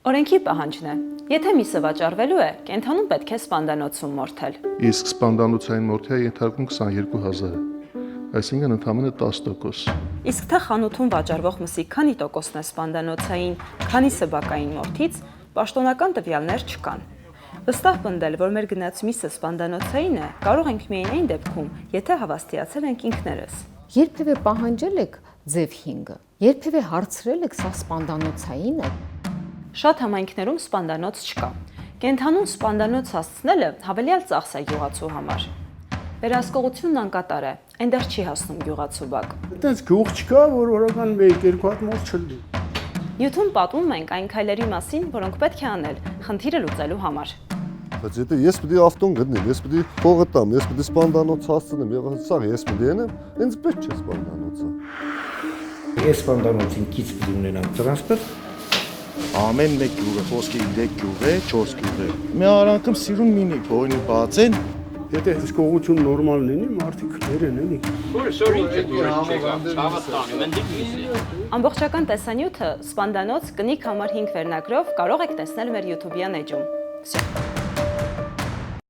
Օրենքի պահանջն է։ Եթե միսը վաճառվելու է, կենդանուն պետք է սպանդանոցում մորթել։ Իսկ սպանդանոցային մորթիա ենթարկվում 22,000, այսինքն ընդամենը 10%։ Իսկ թե խանութում վաճառվող մսի քանի տոկոսն է սպանդանոցային, քանի սեբակային մորթից, պաշտոնական տվյալներ չկան։ Վստահ պնդել, որ մեր գնաց միսը սպանդանոցային է, կարող ենք միայն այն դեպքում, եթե հավաստիացել ենք ինքներս։ Երբևէ պահանջել եք ձև 5-ը, երբևէ հարցրել եք սա սպանդանոցային է։ Շատ համայնքներում սպանդանոց չկա։ Կենդանուն սպանդանոց հասցնելը հավելյալ ծախս է գյուղացու համար։ Վերահսկողությունն անկատար է, այնտեղ չի հասնում գյուղացու բակ։ Այդպես գյուղ չկա, որ օրական 1-2 հատ մոտ չլինի։ Յութում պատմում ենք այն քայլերի մասին, որոնք պետք է անել խնդիրը լուծելու համար։ Բայց եթե ես պիտի ավտոն գտնեմ, ես պիտի փողը տամ, ես պիտի սպանդանոց հասցնեմ, եւ սա ես պիտի անեմ, ինձ պետք չէ սպանդանոցը։ Ես սպանդանոցին քիչ պիտի ունենամ տրանսպորտ։ Ամեն մեկ գյուղը, խոսքի 3 գյուղ է, 4 գյուղ է։ Մի արանքում սիրուն մինի, բոյնի բացեն։ Եթե հսկողություն նորմալ լինի, մարդիկ ներեն էլի։ Ամբողջական տեսանյութը սպանդանոց կնիկ համար 5 վերնագրով կարող եք տեսնել մեր YouTube-յան էջում։